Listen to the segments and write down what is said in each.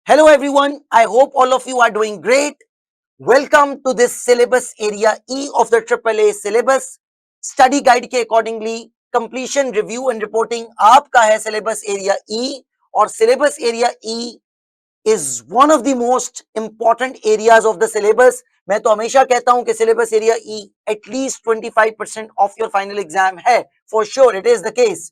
Hello everyone, I hope all of you are doing great. Welcome to this syllabus area E of the AAA syllabus. Study guide के accordingly completion review and reporting आपका है syllabus area E और syllabus area E is one of the most important areas of the syllabus. मैं तो हमेशा कहता हूं कि syllabus area E at least 25% of your final exam है. For sure it is the case.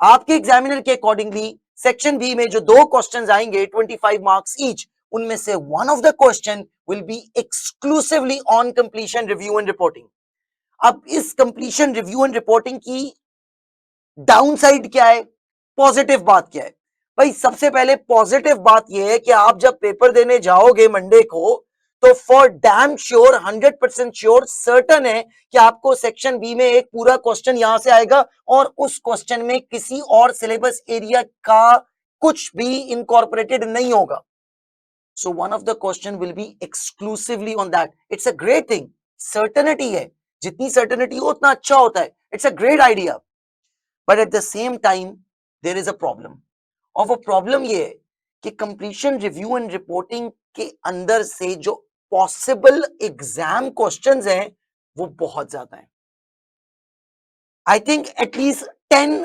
आपके examiner के अकॉर्डिंगली सेक्शन बी में जो दो क्वेश्चंस आएंगे 25 मार्क्स ईच, उनमें से one of the question will be exclusively on completion review and reporting. अब इस कंप्लीशन रिव्यू एंड रिपोर्टिंग की डाउन साइड क्या है, पॉजिटिव बात क्या है? भाई सबसे पहले पॉजिटिव बात यह है कि आप जब पेपर देने जाओगे मंडे को, तो for damn sure 100% sure certain है कि आपको सेक्शन बी में एक पूरा क्वेश्चन यहां से आएगा और उस क्वेश्चन में किसी और सिलेबस एरिया का कुछ भी इनकॉर्पोरेटेड नहीं होगा। So one of the question will be exclusively on that. It's a great thing, certainty है, जितनी सर्टनिटी हो उतना अच्छा होता है। It's a great idea, but at the same time there is a problem. और वो प्रॉब्लम ये है कि कंप्लीशन रिव्यू एंड रिपोर्टिंग के अंदर से जो पॉसिबल एग्जाम क्वेश्चंस हैं वो बहुत ज्यादा हैं। I think at least 10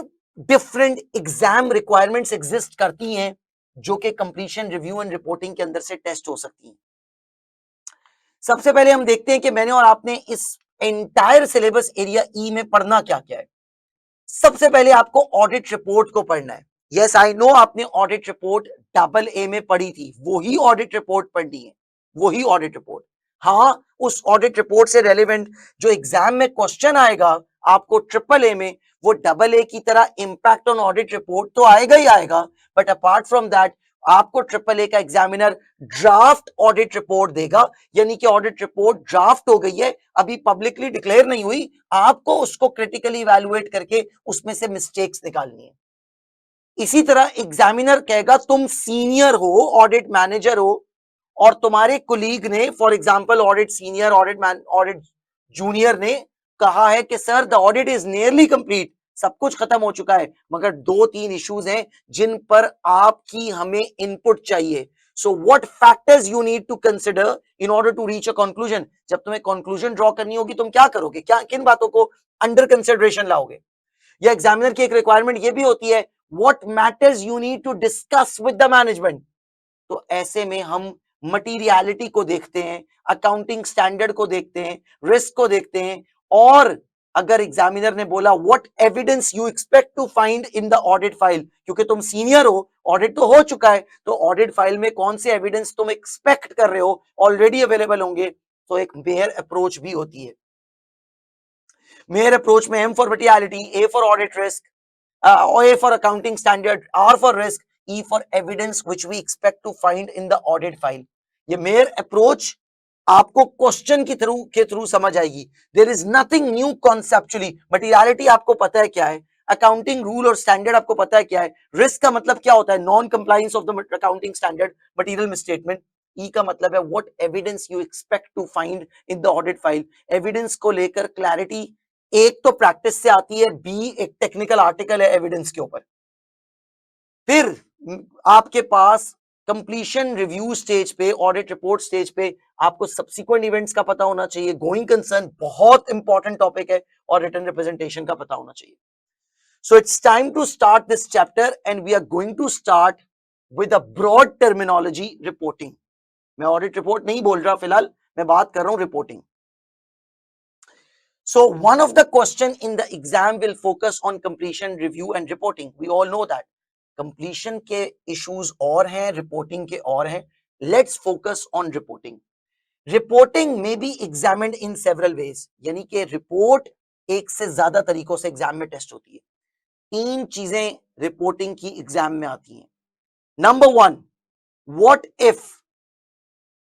different exam requirements exist करती हैं जो कि कंप्लीशन रिव्यू एंड रिपोर्टिंग के अंदर से टेस्ट हो सकती हैं। सबसे पहले हम देखते हैं कि मैंने और आपने इस एंटायर सिलेबस एरिया ई में पढ़ना क्या क्या है। सबसे पहले आपको ऑडिट रिपोर्ट को पढ़ना है। यस आई नो, आपने ऑडिट रिपोर्ट डबल ए में पढ़ी थी, वही ऑडिट रिपोर्ट पढ़नी है, वही ऑडिट रिपोर्ट। हाँ, उस ऑडिट रिपोर्ट से रेलेवेंट जो एग्जाम में क्वेश्चन आएगा आपको ट्रिपल ए में, वो डबल ए की तरह इंपैक्ट ऑन ऑडिट रिपोर्ट तो आएगा ही आएगा, बट अपार्ट फ्रॉम दैट आपको ट्रिपल ए का एग्जामिनर ड्राफ्ट ऑडिट रिपोर्ट देगा। यानी कि ऑडिट रिपोर्ट ड्राफ्ट हो गई है, अभी पब्लिकली डिक्लेयर नहीं हुई, आपको उसको क्रिटिकली इवैल्यूएट करके उसमें से मिस्टेक्स निकालनी है। इसी तरह एग्जामिनर कहेगा तुम सीनियर हो, ऑडिट मैनेजर हो, और तुम्हारे कुलीग ने, for example audit senior, audit junior ने कहा है कि sir the audit is nearly complete, सब कुछ खत्म हो चुका है, मगर दो तीन इश्यूज हैं जिन पर आपकी हमें इनपुट चाहिए। So what factors you need to consider in order to reach a conclusion. जब तुम्हें कंक्लूजन ड्रॉ करनी होगी तुम क्या करोगे, क्या किन बातों को अंडर कंसिडरेशन लाओगे? या एग्जामिनर की एक रिक्वायरमेंट ये भी होती है what matters you need to discuss with the management. तो ऐसे में हम मटीरियलिटी को देखते हैं, अकाउंटिंग स्टैंडर्ड को देखते हैं, रिस्क को देखते हैं, और अगर एग्जामिनर ने बोला what evidence you expect to find in the audit file, क्योंकि तुम सीनियर हो, ऑडिट तो हो चुका है, तो ऑडिट फाइल में कौन से एविडेंस तुम एक्सपेक्ट कर रहे हो ऑलरेडी अवेलेबल होंगे। तो एक मेयर अप्रोच भी होती है। मेयर अप्रोच में M for materiality, A for audit risk, A for accounting standard, R for risk, E for evidence which we expect to find in the audit file। ये mayor approach आपको question के through समझ आएगी। There is nothing new conceptually. Materiality आपको पता है क्या है, अकाउंटिंग रूल और स्टैंडर्ड आपको पता है क्या है, रिस्क का मतलब क्या होता है, non compliance of the accounting standard material misstatement. E का मतलब है what evidence you expect to find in the audit file. Evidence को लेकर क्लैरिटी एक तो प्रैक्टिस से आती है, बी एक टेक्निकल आर्टिकल है एविडेंस के ऊपर। फिर आपके पास कंप्लीशन रिव्यू स्टेज पे, ऑडिट रिपोर्ट स्टेज पे आपको सब्सिक्वेंट इवेंट्स का पता होना चाहिए, गोइंग कंसर्न बहुत इंपॉर्टेंट टॉपिक है, और रिटर्न रिप्रेजेंटेशन का पता होना चाहिए। So it's time to start this chapter and we are going to start with a broad terminology, reporting. मैं ऑडिट रिपोर्ट नहीं बोल रहा फिलहाल, मैं बात कर रहा हूं reporting. So one of the question in the exam will focus on completion review and reporting. We all know that completion के issues और हैं, reporting के और हैं। Let's focus on reporting. Reporting may be examined in several ways. यानी कि report एक से ज्यादा तरीकों से एग्जाम में टेस्ट होती है। तीन चीजें रिपोर्टिंग की एग्जाम में आती हैं। Number one, what if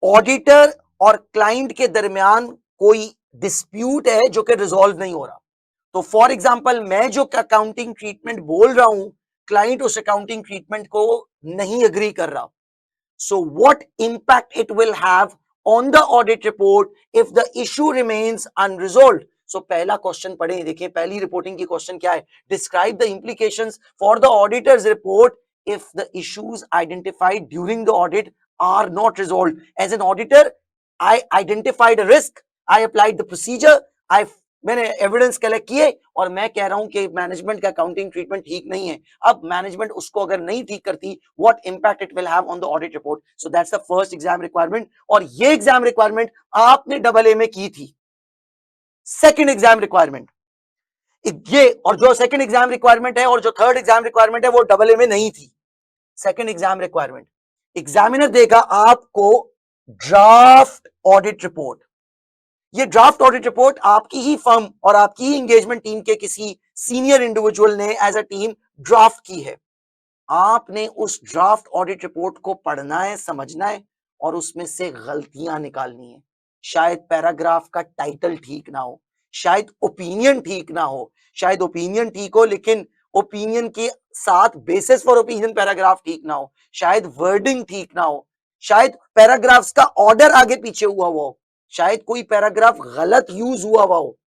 auditor और क्लाइंट के दरमियान कोई डिस्प्यूट है जो कि रिजॉल्व नहीं हो रहा। तो फॉर एग्जांपल मैं जो अकाउंटिंग ट्रीटमेंट बोल रहा हूं, क्लाइंट उस अकाउंटिंग ट्रीटमेंट को नहीं एग्री कर रहा। So what impact it will have on the audit report if the issue remains unresolved. So पहला क्वेश्चन पढ़े, देखिए पहली रिपोर्टिंग की क्वेश्चन क्या है, describe the implications for the auditor's report if the issues identified during the audit are not resolved. As an auditor, I identified a risk, I applied the procedure, मैंने evidence collect किए और मैं कह रहा हूं कि मैनेजमेंट का accounting treatment ठीक नहीं है. अब मैनेजमेंट उसको अगर नहीं ठीक करती, what impact it will have on the audit report. So that's the first exam requirement. और ये एग्जाम रिक्वायरमेंट आपने डबल ए में की थी. सेकंड एग्जाम रिक्वायरमेंट ये, और जो सेकंड एग्जाम रिक्वायरमेंट है और जो थर्ड एग्जाम रिक्वायरमेंट है वो डबल ए में नहीं थी. सेकंड एग्जाम रिक्वायरमेंट, एग्जामिनर देगा आपको ड्राफ्ट ऑडिट रिपोर्ट. ये ड्राफ्ट ऑडिट रिपोर्ट आपकी ही फर्म और आपकी ही एंगेजमेंट टीम के किसी सीनियर इंडिविजुअल ने एज अ टीम ड्राफ्ट की है. आपने उस ड्राफ्ट ऑडिट रिपोर्ट को पढ़ना है, समझना है और उसमें से गलतियां निकालनी है. शायद पैराग्राफ का टाइटल ठीक ना हो, शायद ओपिनियन ठीक ना हो, शायद ओपिनियन ठीक हो लेकिन ओपिनियन के साथ बेसिस फॉर ओपिनियन पैराग्राफ ठीक ना हो, शायद वर्डिंग ठीक ना हो, शायद पैराग्राफ्स का ऑर्डर आगे पीछे हुआ हो, शायद कोई पैराग्राफ गलत यूज हुआ हो,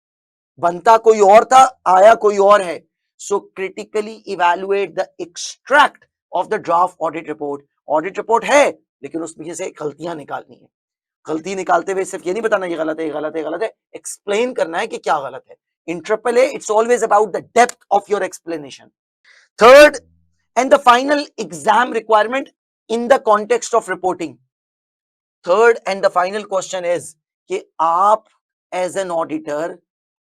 बनता कोई और था, आया कोई और है. So critically evaluate the extract of the draft audit report. Audit report है लेकिन उसमें से गलतियां निकालनी है. गलती निकालते हुए सिर्फ ये नहीं बताना ये गलत है, ये गलत है, गलत है, एक्सप्लेन करना है कि क्या गलत है. In triple A it's always about the depth of your explanation. Third and the final exam requirement in the context of reporting. Third and the final question is कि आप एज एन ऑडिटर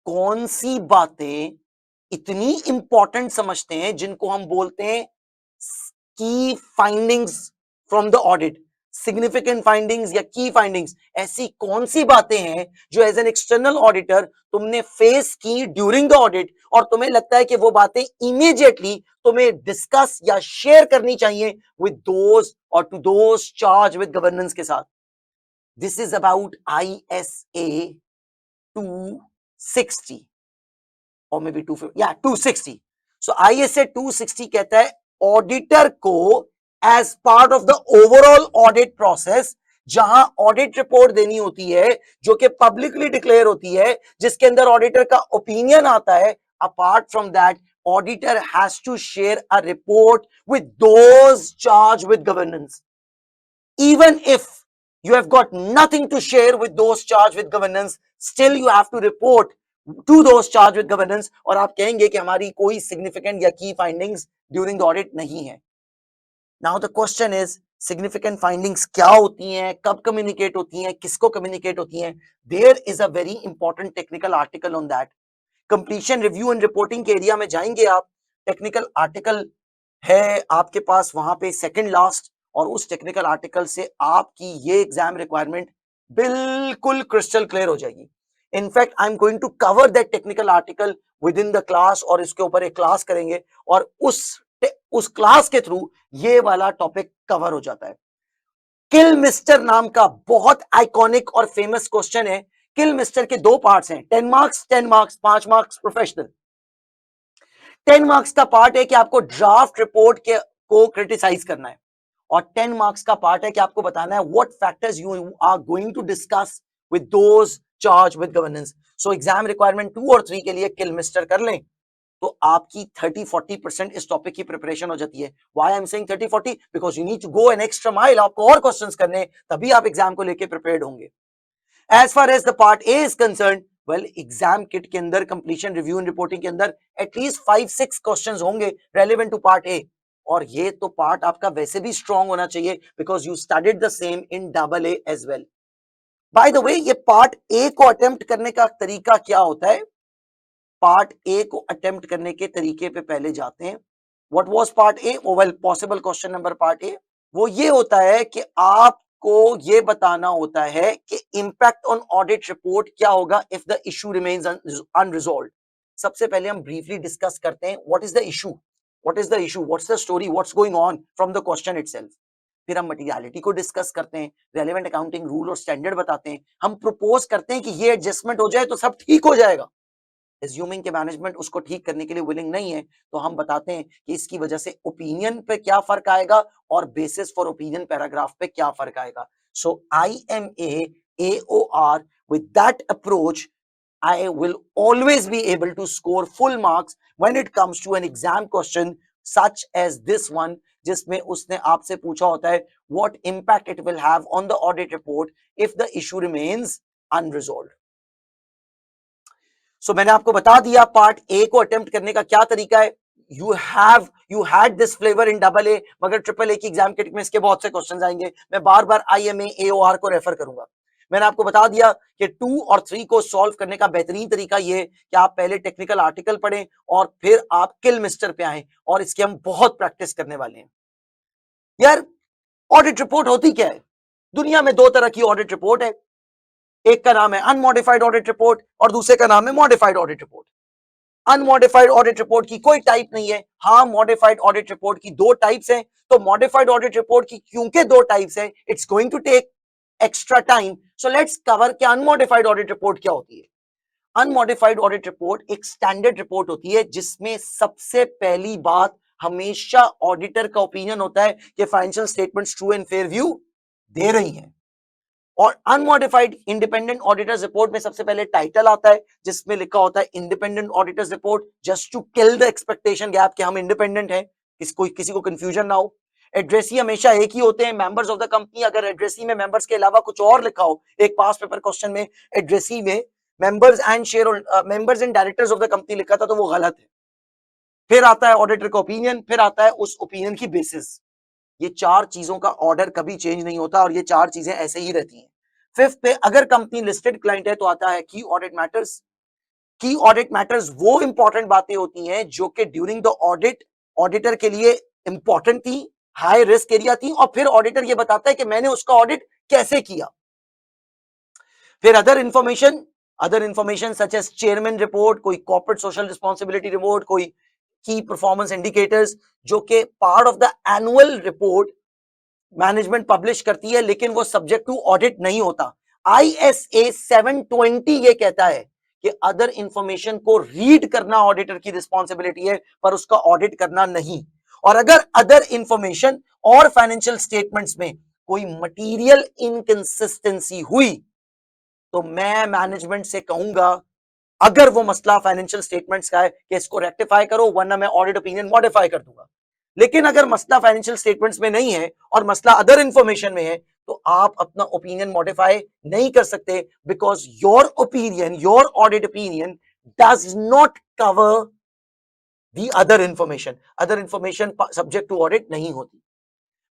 कौन सी बातें इतनी important समझते हैं जिनको हम बोलते हैं की findings from the audit, significant findings या की फाइंडिंग्स. ऐसी कौन सी बातें हैं जो एज एन एक्सटर्नल ऑडिटर तुमने फेस की ड्यूरिंग द ऑडिट और तुम्हें लगता है कि वो बातें इमीडिएटली तुम्हें डिस्कस या शेयर करनी चाहिए विद दोज और to those charge with governance के साथ. This is about ISA 260 or maybe 260. So ISA 260 कहता है ऑडिटर को as part of the overall audit process, जहां ऑडिट रिपोर्ट देनी होती है जो कि पब्लिकली डिक्लेयर होती है, जिसके अंदर ऑडिटर का ओपिनियन आता है, apart from that auditor has to share a report with those charge with governance. Even if you have got nothing to share with those charged with governance, still you have to report to those charged with governance. और आप कहेंगे कि हमारी कोई significant या key findings during the audit नहीं है. Now the question is, significant findings क्या होती हैं, कब communicate होती हैं, किसको communicate होती हैं? There is a very important technical article on that. Completion review and reporting के एरिया में जाएंगे आप, टेक्निकल आर्टिकल है आपके पास वहां पे सेकंड लास्ट, और उस टेक्निकल आर्टिकल से आपकी ये एग्जाम रिक्वायरमेंट बिल्कुल क्रिस्टल क्लियर हो जाएगी. In fact I am going to cover that technical article within the class, और इसके ऊपर एक क्लास करेंगे और उस क्लास के थ्रू ये वाला टॉपिक कवर हो जाता है. किल मिस्टर नाम का बहुत आइकॉनिक और फेमस क्वेश्चन है. किल मिस्टर के दो पार्ट्स हैं, 10 marks 10 marks, 5 marks professional. 10 marks का पार्ट है कि आपको ड्राफ्ट रिपोर्ट के को क्रिटिसाइज करना है, और 10 मार्क्स का पार्ट है कि आपको बताना है what factors you are going to discuss with those charge with governance. So exam requirement 2 और 3 के लिए किल मिस्टर कर लें तो आपकी 30-40% इस टॉपिक की प्रिपरेशन हो जाती है. Why I am saying 30-40? Because you need to go an extra mile. आपको और क्वेश्चंस करने, तभी आप एग्जाम को लेके प्रिपेयर्ड होंगे. As far as the part A is concerned, well exam kit के अंदर कंप्लीशन रिव्यू एंड रिपोर्टिंग के अंदर एटलीस्ट 5-6 क्वेश्चंस होंगे रेलेवेंट टू पार्ट ए. और ये तो पार्ट आपका वैसे भी स्ट्रांग होना चाहिए because you studied the same in double A as well. By the way, ये पार्ट ए को अटेम्प्ट करने का तरीका क्या होता है? पार्ट ए को अटेम्प्ट करने के तरीके पे पहले जाते हैं. What was part A? Well, possible question number part A वो ये होता है कि आपको ये बताना होता है कि इंपैक्ट ऑन ऑडिट रिपोर्ट क्या होगा if the issue remains unresolved. सबसे पहले हम ब्रीफली डिस्कस करते हैं what is the issue, what is the issue, what's the story, what's going on from the question itself. फिर हम मटेरियलिटी को डिस्कस करते हैं, रेलेवेंट अकाउंटिंग रूल और स्टैंडर्ड बताते हैं, हम प्रपोज करते हैं कि ये एडजस्टमेंट हो जाए तो सब ठीक हो जाएगा. एज्यूमिंग के मैनेजमेंट उसको ठीक करने के लिए विलिंग नहीं है तो हम बताते हैं कि इसकी वजह से ओपिनियन पे क्या फर्क आएगा और बेसिस फॉर ओपिनियन पैराग्राफ पे क्या फर्क आएगा. सो IMA AOR with that approach I will always be able to score full marks when it comes to an exam question such as this one, जिसमें उसने आपसे पूछा होता है what impact it will have on the audit report if the issue remains unresolved. So मैंने आपको बता दिया पार्ट ए को अटेम्प्ट करने का क्या तरीका है. you had this flavor in double A, मगर ट्रिपल ए की एग्जाम के में इसके बहुत से क्वेश्चन आएंगे. मैं बार बार IMA AOR को रेफर करूंगा. मैंने आपको बता दिया कि 2 और 3 को सॉल्व करने का बेहतरीन तरीका ये कि आप पहले टेक्निकल आर्टिकल पढ़ें और फिर आप किल मिस्टर पे आए, और इसकी हम बहुत प्रैक्टिस करने वाले हैं. यार ऑडिट रिपोर्ट होती क्या है? दुनिया में 2 तरह की ऑडिट रिपोर्ट है. एक का नाम है अनमॉडिफाइड ऑडिट रिपोर्ट और दूसरे का नाम है modified audit report. Unmodified audit report की कोई टाइप नहीं है. हाँ, मॉडिफाइड ऑडिट रिपोर्ट की 2 टाइप्स हैं. तो मॉडिफाइड ऑडिट रिपोर्ट की क्योंकि 2 टाइप्स हैं, it's going to take extra time. So let's cover कि अनमॉडिफाइड ऑडिट रिपोर्ट क्या होती है. अनमॉडिफाइड ऑडिट रिपोर्ट एक स्टैंडर्ड रिपोर्ट होती है जिसमें सबसे पहली बात हमेशा ऑडिटर का ओपिनियन होता है कि financial statements true and fair view दे रही हैं. और अनमॉडिफाइड इंडिपेंडेंट ऑडिटर्स रिपोर्ट में सबसे पहले टाइटल आता है जिसमें लिखा होता है independent auditor's report, just to kill the expectation gap कि हम इंडिपेंडेंट हैं, किसी को कंफ्यूजन ना हो. एड्रेसी हमेशा एक ही होते हैं, मेंबर्स ऑफ द कंपनी. अगर एड्रेसी में मेंबर्स के अलावा कुछ और लिखा हो, एक पास पेपर क्वेश्चन में एड्रेसी में members and directors of the company लिखा था, तो वो गलत है. फिर आता है ऑडिटर का ओपिनियन, फिर आता है उस ओपिनियन की बेसिस. ये 4 चीजों का ऑर्डर कभी चेंज नहीं होता और ये 4 चीजें ऐसे ही रहती हैं. फिफ्थ पे अगर कंपनी लिस्टेड क्लाइंट है तो आता है की ऑडिट मैटर्स. की ऑडिट मैटर्स वो इंपॉर्टेंट बातें होती हैं जो कि ड्यूरिंग द ऑडिट ऑडिटर के लिए इंपॉर्टेंट थी, हाई रिस्क एरिया थी, और फिर ऑडिटर ये बताता है कि मैंने उसका ऑडिट कैसे किया. फिर other information such as chairman report, कोई कॉर्पोरेट सोशल रिस्पॉन्सिबिलिटी रिपोर्ट, कोई की परफॉर्मेंस इंडिकेटर्स जो कि part of the annual report management publish करती है, लेकिन वो सब्जेक्ट टू ऑडिट नहीं होता. ISA 720 ये कहता है कि अदर इंफॉर्मेशन को रीड करना ऑडिटर की रिस्पॉन्सिबिलिटी है, पर उसका ऑडिट करना नहीं. और अगर अदर इंफॉर्मेशन और फाइनेंशियल स्टेटमेंट्स में कोई मटीरियल इनकंसिस्टेंसी हुई तो मैं मैनेजमेंट से कहूंगा, अगर वो मसला फाइनेंशियल स्टेटमेंट्स का है, कि इसको रेक्टिफाई करो वरना मैं ऑडिट ओपिनियन मॉडिफाई कर दूंगा. लेकिन अगर मसला फाइनेंशियल स्टेटमेंट्स में नहीं है और मसला अदर इंफॉर्मेशन में है, तो आप अपना ओपिनियन मॉडिफाई नहीं कर सकते, because your audit opinion does not cover the other information subject to audit नहीं होती.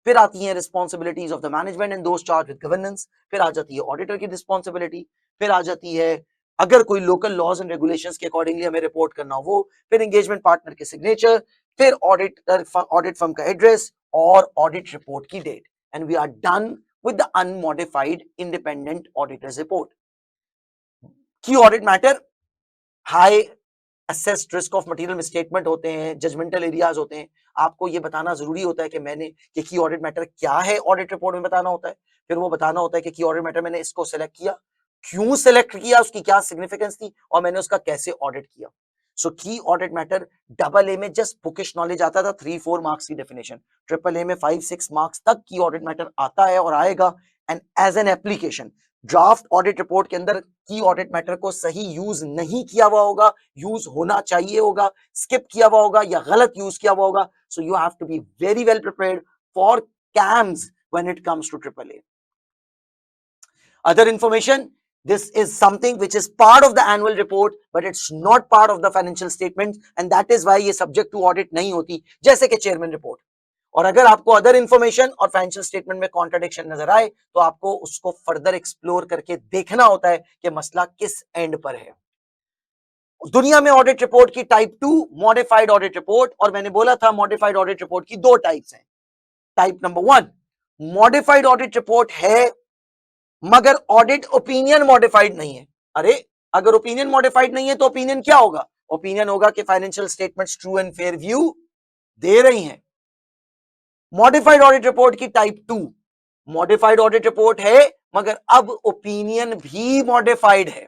फिर आती है responsibilities of the management and those charge with governance. फिर आ जाती है ऑडिटर की रिस्पॉन्सिबिलिटी. फिर आ जाती है अगर कोई लोकल लॉज एंड रेगुलेशंस के अकॉर्डिंगली हमें रिपोर्ट करना हो वो. फिर एंगेजमेंट पार्टनर के सिग्नेचर. फिर ऑडिट फर्म का एड्रेस और ऑडिट रिपोर्ट की date. And we are done with the unmodified independent auditor's report. Key audit matter high assessed risk of material misstatement होते हैं, जजमेंटल एरियाज होते हैं. आपको ये बताना जरूरी होता है कि मैंने की ऑडिट मैटर क्या है, ऑडिट रिपोर्ट में बताना होता है. फिर वो बताना होता है कि की ऑडिट मैटर मैंने इसको सिलेक्ट किया, क्यों सिलेक्ट किया, उसकी क्या सिग्निफिकेंस थी, और मैंने उसका कैसे ऑडिट किया. सो की ऑडिट मैटर डबल ए में जस्ट बुकिश नॉलेज आता था, 3-4 मार्क्स की डेफिनेशन. ट्रिपल ए में 5-6 मार्क्स तक की ऑडिट मैटर आता है और आएगा. And as an application draft audit report के अंदर की ऑडिट मैटर को सही यूज नहीं किया हुआ होगा, यूज होना चाहिए होगा, स्किप किया हुआ होगा या गलत यूज किया हुआ होगा. So you have to be very well prepared for CAMS when it comes to AAA. Other information, this is something which is part of the annual report but it's not part of the financial statements, and that is why ये subject to audit नहीं होती, जैसे कि chairman report. और अगर आपको other information और financial statement में कॉन्ट्राडिक्शन नजर आए तो आपको उसको फर्दर एक्सप्लोर करके देखना होता है कि मसला किस एंड पर है. दुनिया में ऑडिट रिपोर्ट की टाइप 2 मॉडिफाइड ऑडिट रिपोर्ट, और मैंने बोला था मॉडिफाइड ऑडिट रिपोर्ट की 2 टाइप्स हैं. Type number 1 modified audit report है मगर ऑडिट ओपिनियन मॉडिफाइड नहीं है. अरे अगर ओपिनियन मॉडिफाइड नहीं है तो ओपिनियन क्या होगा? ओपिनियन होगा कि financial statements true and fair view दे रही हैं. मॉडिफाइड ऑडिट रिपोर्ट की टाइप 2 मॉडिफाइड ऑडिट रिपोर्ट है मगर अब ओपिनियन भी मॉडिफाइड है.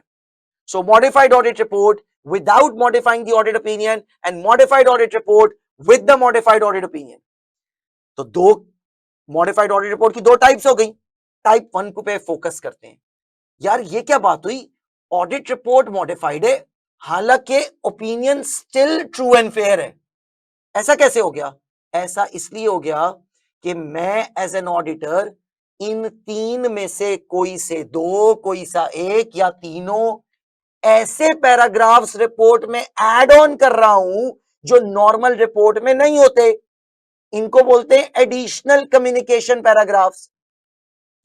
So modified audit report without modifying the audit opinion and modified audit report with the modified audit opinion. तो 2 मॉडिफाइड ऑडिट रिपोर्ट की 2 टाइप्स हो गई. टाइप 1 पे फोकस करते हैं. यार ये क्या बात हुई, ऑडिट रिपोर्ट मॉडिफाइड है हालांकि opinion still true and fair है. ऐसा कैसे हो गया? ऐसा इसलिए हो गया कि मैं एज एन ऑडिटर इन तीन में से कोई से दो, कोई सा एक या तीनों ऐसे पैराग्राफ्स रिपोर्ट में ऐड ऑन कर रहा हूं जो नॉर्मल रिपोर्ट में नहीं होते। इनको बोलते हैं एडिशनल कम्युनिकेशन पैराग्राफ्स।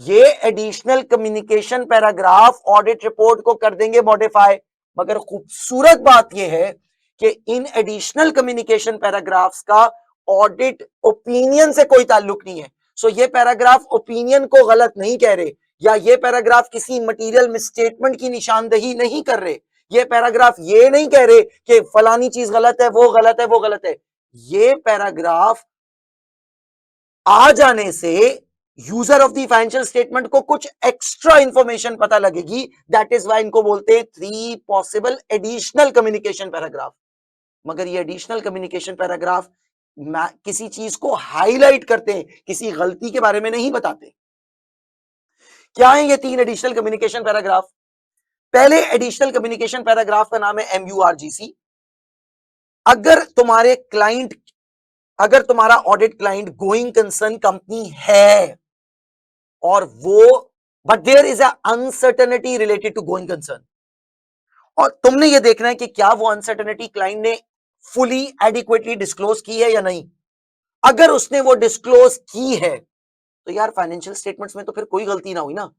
ये additional communication paragraph audit report को कर देंगे मॉडिफाई। मगर खूबसूरत बात यह है कि इन एडिशनल कम्युनिकेशन पैराग्राफ्स का ऑडिट ओपिनियन से कोई ताल्लुक नहीं है। सो ये पैराग्राफ ओपिनियन को गलत नहीं कह रहे, या ये पैराग्राफ किसी मटेरियल मिसस्टेटमेंट की निशानदेही नहीं कर रहे। ये पैराग्राफ ये नहीं कह रहे कि फलानी चीज गलत है, वो गलत है, वो गलत है। ये पैराग्राफ आ जाने से user of the financial statement को कुछ एक्स्ट्रा इंफॉर्मेशन पता लगेगी। दैट इज वाई इनको बोलते हैं 3 पॉसिबल एडिशनल कम्युनिकेशन पैराग्राफ। मगर ये एडिशनल कम्युनिकेशन पैराग्राफ किसी चीज को हाईलाइट करते हैं, किसी गलती के बारे में नहीं बताते। क्या है ये 3 एडिशनल कम्युनिकेशन पैराग्राफ? पहले एडिशनल कम्युनिकेशन पैराग्राफ का नाम है एमयूआरजीसी। अगर तुम्हारे क्लाइंट, अगर तुम्हारा audit client going concern company है और वो, but there is uncertainty related to going concern, और तुमने ये देखना है कि क्या वो अनसर्टेनिटी क्लाइंट ने फुली एडिक्वेटली डिस्क्लोज की है या नहीं। अगर उसने वो डिस्क्लोज की है तो यार फाइनेंशियल स्टेटमेंट्स में तो फिर कोई गलती ना हुई ना।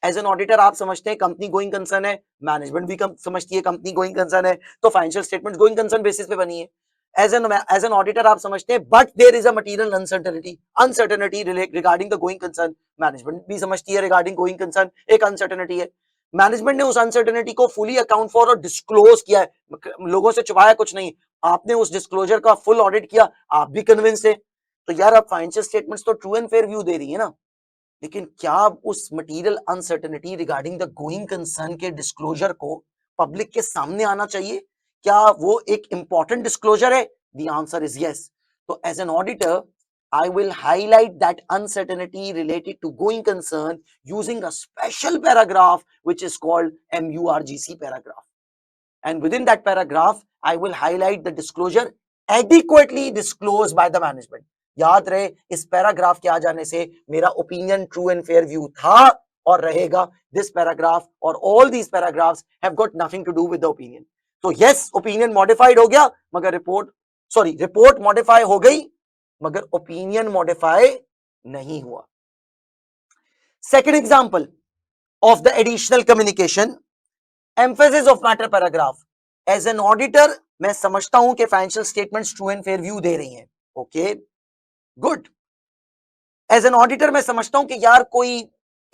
एज एन ऑडिटर आप समझते हैं कंपनी गोइंग कंसर्न है, मैनेजमेंट भी समझती है कंपनी गोइंग कंसर्न है, तो financial statements going concern basis पे बनी है। एज एन ऑडिटर आप समझते हैं but there is a material uncertainty regarding the going concern, management भी समझती है रिगार्डिंग गोइंग कंसर्न एक अनसर्टेनिटी है। मैनेजमेंट ने उस अनसर्टेनिटी को फुली अकाउंट फॉर और डिस्क्लोज किया है, लोगों से छुपाया कुछ नहीं। आपने उस डिस्क्लोजर का फुल ऑडिट किया, आप भी कन्विंस थे। तो यार आप फाइनेंशियल स्टेटमेंट्स तो ट्रू एंड फेयर व्यू दे रही है ना, लेकिन क्या उस material uncertainty regarding the going concern के डिस्क्लोजर को पब्लिक के सामने आना चाहिए? क्या वो एक इंपॉर्टेंट डिस्क्लोजर है? The answer is yes. तो as an auditor I will highlight that uncertainty related to going concern using a special paragraph which is called MURGC paragraph. And within that paragraph, I will highlight the disclosure adequately disclosed by the management. याद रहे इस paragraph के आ जाने से मेरा opinion true and fair view था और रहेगा। दिस पैराग्राफ और all these paragraphs have got nothing to do with the opinion. तो यस, ओपिनियन मॉडिफाइड हो गया मगर रिपोर्ट मॉडिफाई हो गई मगर ओपिनियन मॉडिफाई नहीं हुआ। Second example of the additional communication, emphasis of matter paragraph. As an auditor मैं समझता हूं कि financial statements true and fair view दे रही हैं, okay good. As an auditor मैं समझता हूं कि यार कोई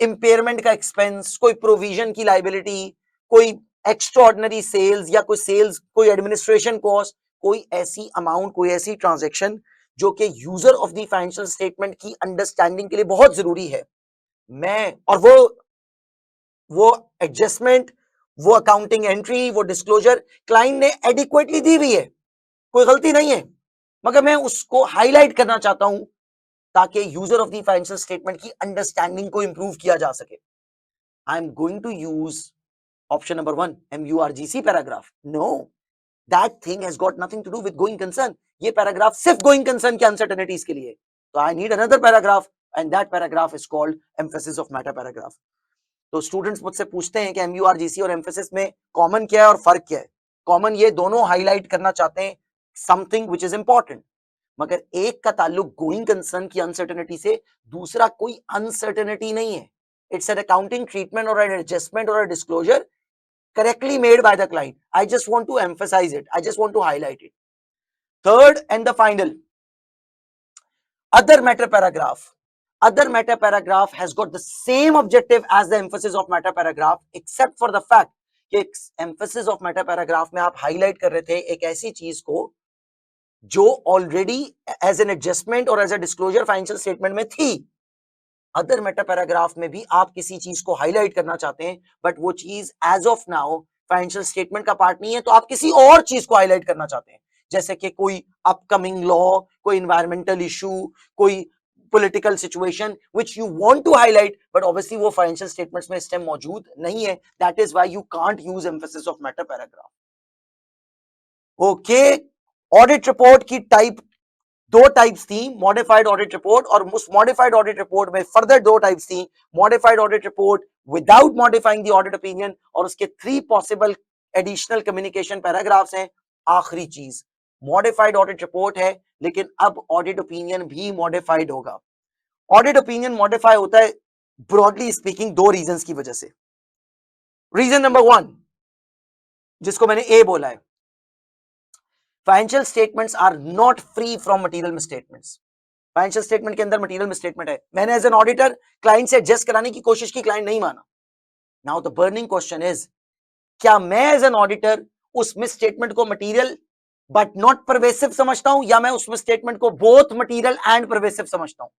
इंपेयरमेंट का एक्सपेंस, कोई प्रोविजन की लाइबिलिटी, कोई एक्स्ट्राऑर्डिनरी सेल्स या कोई सेल्स, कोई एडमिनिस्ट्रेशन कॉस्ट, कोई ऐसी अमाउंट, कोई ऐसी ट्रांजैक्शन जो कि user of the financial statement की अंडरस्टैंडिंग के लिए बहुत जरूरी है। मैं और वो एडजस्टमेंट, वो अकाउंटिंग एंट्री, वो डिस्क्लोजर क्लाइंट ने एडिक्वेटली दी हुई है, कोई गलती नहीं है, मगर मैं उसको हाईलाइट करना चाहता हूं ताकि user of the financial statement की अंडरस्टैंडिंग को इंप्रूव किया जा सके। I am going to use option number 1 MURGC paragraph. No, that thing has got nothing to do with going concern. ये पैराग्राफ सिर्फ गोइंग कंसर्न के अनसर्टेनिटीज के लिए। तो I need another paragraph and that paragraph is called emphasis of matter paragraph. तो students मुझसे पूछते हैं कि MURGC और एम्फेसिस में कॉमन क्या है और फर्क क्या है। कॉमन ये दोनों हाईलाइट करना चाहते हैं समथिंग व्हिच इज इंपॉर्टेंट, मगर एक का ताल्लुक गोइंग कंसर्न की अनसर्टेनिटी से, दूसरा कोई अनसर्टेनिटी नहीं है। इट्स एन अकाउंटिंग ट्रीटमेंट और एन एडजस्टमेंट और अ disclosure correctly made by the client. I just want to emphasize it. I just want to highlight it. Third and the final, other matter paragraph. Other matter paragraph has got the same objective as the emphasis of matter paragraph, except for the fact कि emphasis of matter paragraph में आप highlight कर रहे थे एक ऐसी चीज को जो ऑलरेडी एज एन एडजस्टमेंट और as a disclosure financial statement में थी। अदर मेटा पैराग्राफ में भी आप किसी चीज को हाईलाइट करना चाहते हैं बट वो चीज as of now financial statement का पार्ट नहीं है, तो आप किसी और चीज को हाईलाइट करना चाहते हैं, जैसे कि कोई अपकमिंग लॉ, कोई इन्वायरमेंटल इशू, कोई political situation which you want to highlight but obviously वो फाइनेंशियल स्टेटमेंट्स में इस टाइम मौजूद नहीं है। That is why you can't use emphasis of matter paragraph. Okay, audit report की टाइप दो टाइप्स थी, मॉडिफाइड ऑडिट रिपोर्ट, और उस मॉडिफाइड ऑडिट रिपोर्ट में फर्दर दो टाइप्स थी, modified audit report without modifying the audit opinion, और उसके 3 पॉसिबल एडिशनल कम्युनिकेशन पैराग्राफ्स हैं। आखिरी चीज मॉडिफाइड ऑडिट रिपोर्ट है, लेकिन अब ऑडिट ओपिनियन भी मॉडिफाइड होगा। ऑडिट ओपिनियन मॉडिफाई होता है ब्रॉडली स्पीकिंग दो रीजंस की वजह से। रीजन नंबर 1, जिसको मैंने ए बोला है, financial statements are not free from material misstatements. Financial statement के अंदर मटेरियल मिसस्टेटमेंट है, मैंने एज एन ऑडिटर क्लाइंट से एडजस्ट कराने की कोशिश की, क्लाइंट नहीं माना। Now the burning question is, क्या मैं एज एन ऑडिटर उस मिसस्टेटमेंट को मटेरियल बट नॉट परवेसिव समझता हूं, या मैं उस मिसस्टेटमेंट को बोथ मटेरियल एंड परवेसिव समझता हूं?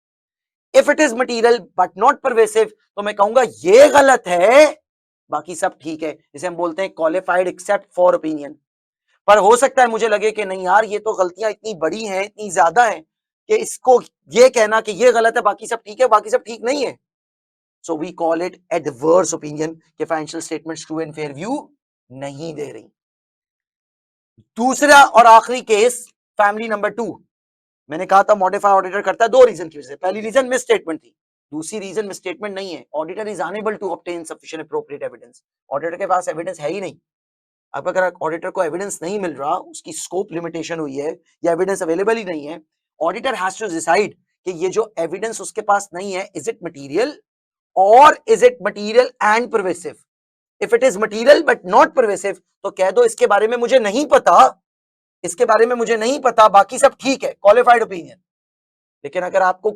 If it is material but not pervasive, तो मैं कहूंगा ये गलत है, बाकी सब ठीक है। जिसे हम बोलते हैं क्वालिफाइड एक्सेप्ट फॉर ओपिनियन। पर हो सकता है मुझे लगे कि नहीं यार, ये तो गलतियां इतनी बड़ी हैं, इतनी ज्यादा हैं, कि इसको ये कहना कि ये गलत है बाकी सब ठीक है, बाकी सब ठीक नहीं है। So we call it adverse opinion, कि financial statements true and fair view नहीं दे रही। दूसरा और आखिरी केस, फैमिली नंबर 2। मैंने कहा था मॉडिफाई ऑडिटर करता है दो रीजन की वजह से। पहली रीजन मिस स्टेटमेंट थी, दूसरी रीजन मिस स्टेटमेंट नहीं है। Auditor is unable to obtain sufficient appropriate evidence. Auditor के पास एविडेंस है ही नहीं। अब अगर ऑडिटर को एविडेंस नहीं मिल रहा, उसकी स्कोप लिमिटेशन हुई है या एविडेंस अवेलेबल ही नहीं है, ऑडिटर हैज टू डिसाइड कि ये जो एविडेंस उसके पास नहीं है, इज इट मटेरियल और is it material and pervasive. If it is material but not pervasive, तो कह दो इसके बारे में मुझे नहीं पता, इसके बारे में मुझे नहीं पता, बाकी सब ठीक है, क्वालिफाइड ओपिनियन। लेकिन अगर आपको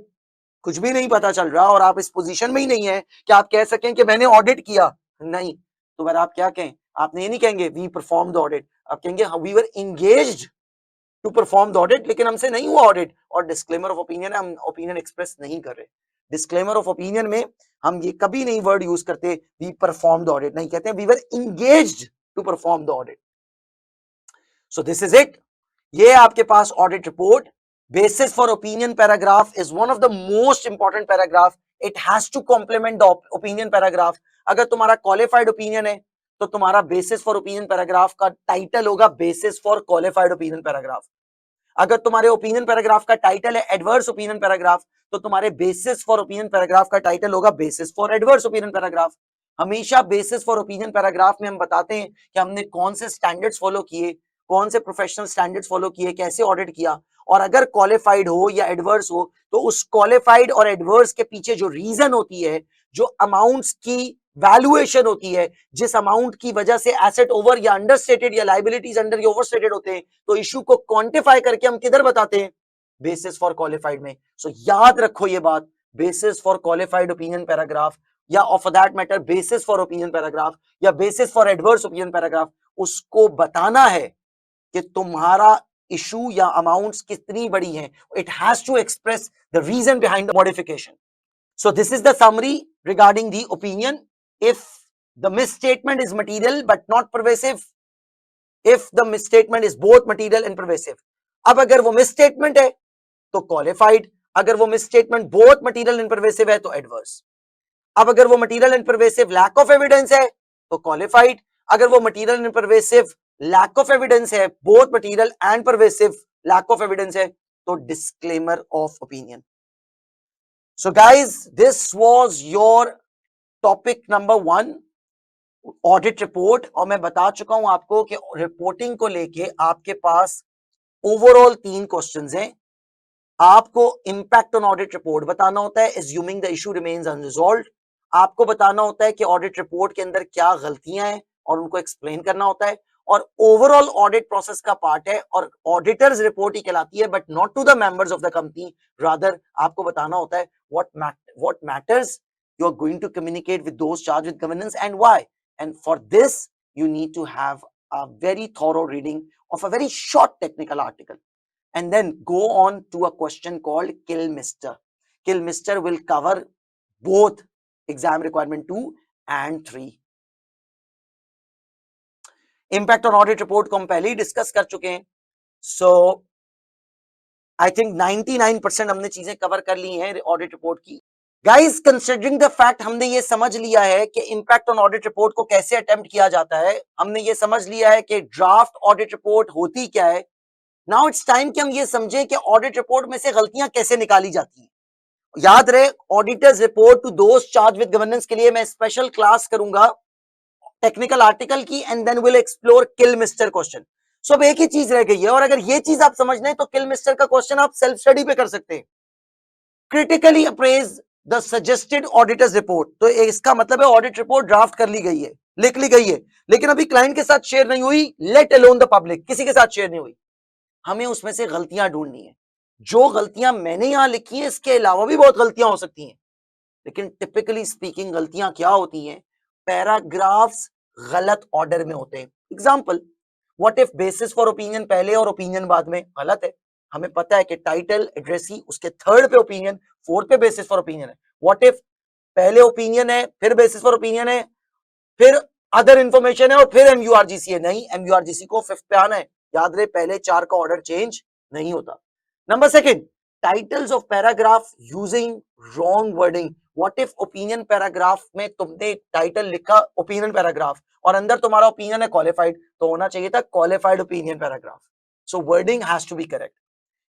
कुछ भी नहीं पता चल रहा और आप इस पोजीशन में ही नहीं है कि आप कह सकें कि मैंने ऑडिट किया, नहीं, तो फिर आप क्या कहें? आपने ये नहीं कहेंगे वी परफॉर्म द ऑडिट, आप कहेंगे we were engaged to perform the audit, लेकिन हमसे नहीं हुआ ऑडिट। और डिस्क्लेमर ऑफ ओपिनियन, हम ओपिनियन एक्सप्रेस नहीं कर रहे। डिस्क्लेमर ऑफ ओपिनियन में हम ये कभी नहीं वर्ड यूज करते वी परफॉर्म द ऑडिट, नहीं कहते we were engaged to perform the audit. So this is it. ये आपके पास audit report. Basis for opinion paragraph is one of the most important paragraph. It has to complement the opinion paragraph. अगर तुम्हारा qualified opinion है, तो तुम्हारा basis for opinion paragraph का title होगा basis for qualified opinion paragraph. अगर तुम्हारे opinion paragraph का टाइटल है एडवर्स ओपिनियन पैराग्राफ, तो तुम्हारे बेसिस फॉर ओपिनियन पैराग्राफ का टाइटल होगा basis for adverse opinion paragraph. हमेशा बेसिस फॉर ओपिनियन पैराग्राफ में हम बताते हैं कि हमने कौन से स्टैंडर्ड्स फॉलो किए, कौन से प्रोफेशनल स्टैंडर्ड्स फॉलो किए, कैसे ऑडिट किया, और अगर क्वालिफाइड हो या एडवर्स हो, तो उस क्वालिफाइड और एडवर्स के पीछे जो रीजन होती है, जो अमाउंट्स की वैल्यूएशन होती है, जिस अमाउंट की वजह से एसेट ओवर या अंडरस्टेटेड या लायबिलिटीज अंडर या ओवरस्टेटेड होते हैं, तो इशू को क्वांटिफाई करके हम किधर बताते हैं? बेसिस फॉर क्वालिफाइड में। सो याद रखो ये बात, basis for qualified opinion paragraph, या of that matter basis for opinion paragraph, या basis for adverse opinion paragraph, उसको बताना है कि तुम्हारा इशू या अमाउंट्स कितनी बड़ी हैं। It has to express the reason behind the modification. So this is the summary regarding the opinion. If the misstatement is material but not pervasive, if the misstatement is both material and pervasive. अब अगर वो misstatement है तो qualified, अगर वो misstatement both material and pervasive है तो adverse. अब अगर वो material and pervasive lack of evidence है तो qualified, अगर वो material and pervasive lack of evidence है, both material and pervasive lack of evidence है, तो disclaimer of opinion. So guys, this was your topic number 1, audit report. और मैं बता चुका हूं आपको कि रिपोर्टिंग को लेके आपके पास ओवरऑल 3 क्वेश्चंस हैं। आपको इंपैक्ट ऑन ऑडिट रिपोर्ट बताना होता है, assuming the issue remains unresolved. आपको बताना होता है कि ऑडिट रिपोर्ट के अंदर क्या गलतियां हैं और उनको एक्सप्लेन करना होता है, और ओवरऑल ऑडिट प्रोसेस का पार्ट है, और ऑडिटर्स रिपोर्ट ही कहलाती है, but not to the members of the company. Rather आपको बताना होता है what matters you are going to communicate with those charged with governance and why. And for this you need to have a very thorough reading of a very short technical article, and then go on to a question called Kilmister. Kilmister will cover both exam requirement 2 and 3. Impact on audit report को हम पहले ही discuss कर चुके हैं। So I think 99% हमने चीजें cover कर ली हैं ऑडिट रिपोर्ट की। गाइस, कंसिडरिंग द फैक्ट हमने ये समझ लिया है कि इंपैक्ट ऑन ऑडिट रिपोर्ट को कैसे अटेम्प्ट किया जाता है, हमने ये समझ लिया है कि ड्राफ्ट ऑडिट रिपोर्ट होती क्या है, नाउ इट्स टाइम कि हम ये समझें कि ऑडिट रिपोर्ट में से गलतियां कैसे निकाली जाती हैं। याद रहे, auditor's report to those charge with governance के लिए मैं स्पेशल क्लास करूंगा टेक्निकल आर्टिकल की, and then will explore kill mister question. सो अब एक ही चीज रह गई है, और अगर ये चीज आप समझ लें तो किल मिस्टर का क्वेश्चन आप सेल्फ स्टडी पे कर सकते हैं। Critically apprise the suggested auditors report, तो इसका मतलब है ऑडिट रिपोर्ट ड्राफ्ट कर ली गई है, लिख ली गई है, लेकिन अभी क्लाइंट के साथ शेयर नहीं हुई, लेट अलोन द पब्लिक, किसी के साथ शेयर नहीं हुई। हमें उसमें से गलतियां ढूंढनी है। जो गलतियां मैंने यहां लिखी हैं, इसके अलावा भी बहुत गलतियां हो सकती हैं, लेकिन टिपिकली स्पीकिंग गलतियां क्या होती हैं? पैराग्राफ्स गलत ऑर्डर में होते हैं। Example, what if basis for opinion पहले और ओपिनियन बाद में? गलत है। हमें पता है कि टाइटल एड्रेसी उसके थर्ड पे ओपिनियन, फोर्थ पे बेसिस फॉर ओपिनियन है। व्हाट इफ पहले ओपिनियन है, फिर बेसिस फॉर ओपिनियन है, फिर अदर इंफॉर्मेशन है, और फिर एमयूआरजीसी है? नहीं, एमयूआरजीसी को फिफ्थ पे आना है। याद रहे, पहले चार का ऑर्डर चेंज नहीं होता। Number second, titles of paragraph using wrong wording. What if opinion paragraph में तुमने टाइटल लिखा ओपिनियन पैराग्राफ, और अंदर तुम्हारा ओपिनियन है क्वालिफाइड, तो होना चाहिए था qualified opinion paragraph. So wording has to be correct.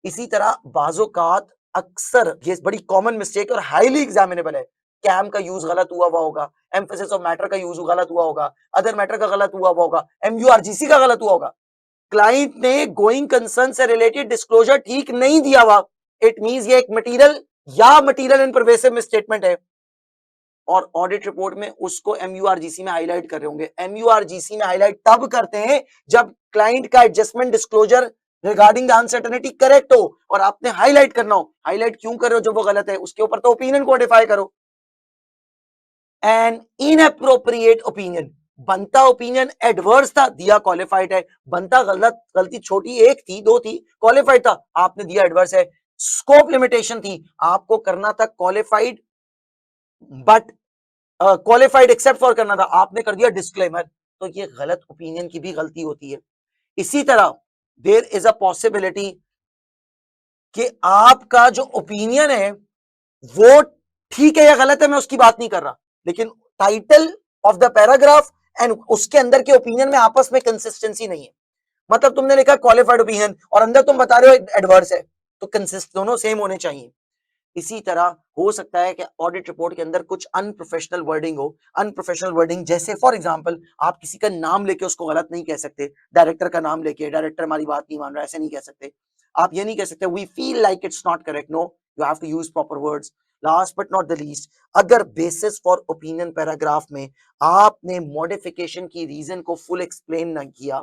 इसी तरह बाजोकात, अक्सर ये बड़ी कॉमन मिस्टेक और हाईली एग्जामिनेबल है, कैम का यूज गलत हुआ होगा, एम्फेसिस ऑफ मैटर का यूज गलत हुआ होगा, अदर मैटर का गलत हुआ होगा, एमयूआरजीसी का गलत हुआ होगा, क्लाइंट ने गोइंग कंसर्न से रिलेटेड डिस्क्लोजर ठीक नहीं दिया हुआ, इट मींस ये एक मटेरियल या मटेरियल इन परवेसिव मिसस्टेटमेंट है, और ऑडिट रिपोर्ट में उसको एमयूआरजीसी में हाईलाइट कर रहे होंगे। एमयूआरजीसी में हाईलाइट तब करते हैं जब क्लाइंट का adjustment disclosure regarding the uncertainty correct हो, और आपने हाईलाइट करना हो। हाईलाइट क्यों कर रहे हो जब वो गलत है? उसके ऊपर तो ओपिनियन कोडिफाई करो। एन इनएप्रोप्रिएट ओपिनियन, बनता ओपिनियन एडवर्स था, दिया क्वालिफाइड है। बनता गलत, गलती छोटी एक थी, दो थी, क्वालिफाइड था, आपने दिया एडवर्स है। स्कोप लिमिटेशन थी, आपको करना था qualified, but qualified except for करना था, आपने कर दिया डिस्क्लेमर। तो ये गलत ओपिनियन की भी गलती होती है। इसी तरह देयर इज अ पॉसिबिलिटी कि आपका जो ओपिनियन है वो ठीक है या गलत है, मैं उसकी बात नहीं कर रहा, लेकिन title of the paragraph and उसके अंदर के ओपिनियन में आपस में कंसिस्टेंसी नहीं है। मतलब तुमने लिखा क्वालिफाइड ओपिनियन और अंदर तुम बता रहे हो एडवर्स है, तो कंसिस्ट दोनों सेम होने चाहिए। इसी तरह हो सकता है कि ऑडिट रिपोर्ट के अंदर कुछ अनप्रोफेशनल वर्डिंग हो। अनप्रोफेशनल वर्डिंग जैसे फॉर एग्जांपल, आप किसी का नाम लेके उसको गलत नहीं कह सकते। डायरेक्टर का नाम लेके, डायरेक्टर हमारी बात नहीं मान रहा, ऐसे नहीं कह सकते। आप ये नहीं कह सकते we feel like it's not correct, no, you have to use proper words. Last but not the least, अगर बेसिस फॉर ओपिनियन पैराग्राफ में आपने मॉडिफिकेशन की रीजन को फुल एक्सप्लेन ना किया,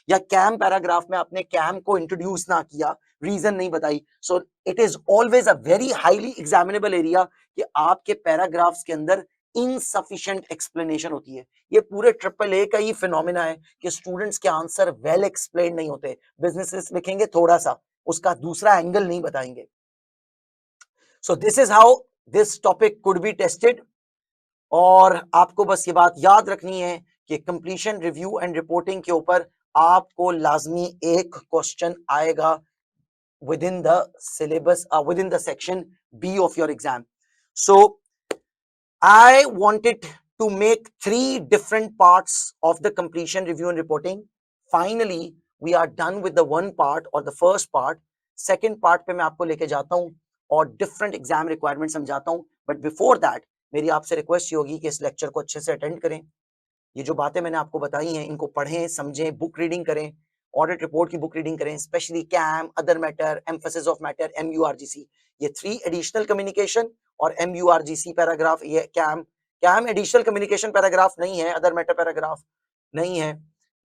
या कैम पैराग्राफ में आपने कैम को इंट्रोड्यूस ना किया, रीजन नहीं बताई, so it is always a very highly examinable area कि आपके पैराग्राफ्स के अंदर इनसफिशिएंट एक्सप्लेनेशन होती है। ये पूरे ट्रिपल ए का ही फिनोमिना है कि स्टूडेंट्स के आंसर वेल एक्सप्लेन नहीं होते। बिजनेसेस लिखेंगे थोड़ा सा, उसका दूसरा एंगल नहीं बताएंगे। सो this is how this topic could be tested. और आपको बस ये बात याद रखनी है कि कंप्लीशन रिव्यू एंड रिपोर्टिंग के ऊपर आपको लाजमी एक क्वेश्चन आएगा within the syllabus, within the section B of your exam. So I wanted to make three different parts of the completion review and reporting. Finally we are done with the one part or the first part. Second part पे मैं आपको लेके जाता हूँ और different exam requirements समझाता हूँ, but before that मेरी आपसे रिक्वेस्ट ये होगी कि इस लेक्चर को अच्छे से अटेंड करें। ये जो बातें मैंने आपको बताई हैं इनको पढ़ें, समझें, बुक रीडिंग करें, ऑडिट रिपोर्ट की बुक रीडिंग करें, specially KAM, other matter, emphasis of matter, MURGC, ये थ्री एडिशनल कम्युनिकेशन और एमयूआरजीसी पैराग्राफ, ये कैम एडिशनल कम्युनिकेशन पैराग्राफ नहीं है, अदर मैटर पैराग्राफ नहीं है।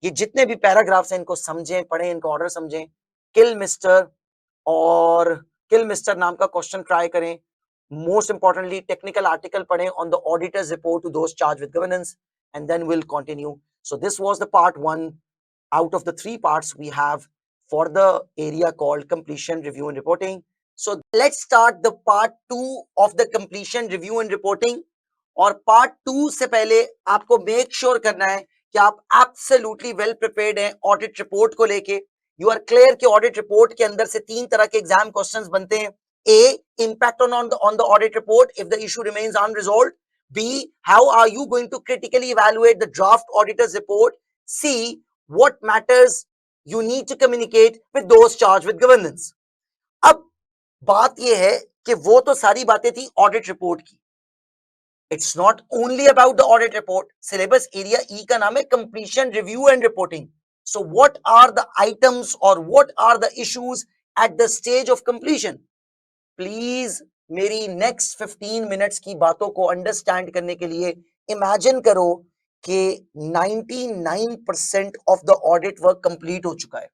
ये जितने भी पैराग्राफ्स हैं इनको समझें, पढ़ें, इनको ऑर्डर समझें। किल मिस्टर और किल मिस्टर नाम का क्वेश्चन ट्राई करें। मोस्ट इंपॉर्टेंटली टेक्निकल आर्टिकल पढ़ें on the auditor's report to those charge with governance, and then we'll continue. So this was the part one out of the three parts we have for the area called completion review and reporting. So let's start the part two of the completion review and reporting. और part two से पहले आपको make sure करना है कि आप absolutely well prepared हैं audit report को लेके। यू आर क्लियर कि ऑडिट रिपोर्ट के अंदर से तीन तरह के एग्जाम क्वेश्चंस बनते हैं। ए, impact on the audit report if the issue remains unresolved. B, how are you going to critically evaluate the draft auditor's report? C, what matters you need to communicate with those charged with governance. अब बात यह है कि वो तो सारी बातें थी ऑडिट रिपोर्ट की. It's not only about the audit report. Syllabus area E का नाम है completion review and reporting. So what are the items or what are the issues at the stage of completion? Please मेरी next 15 minutes की बातों को understand करने के लिए imagine करो कि 99% of the audit work complete हो चुका है.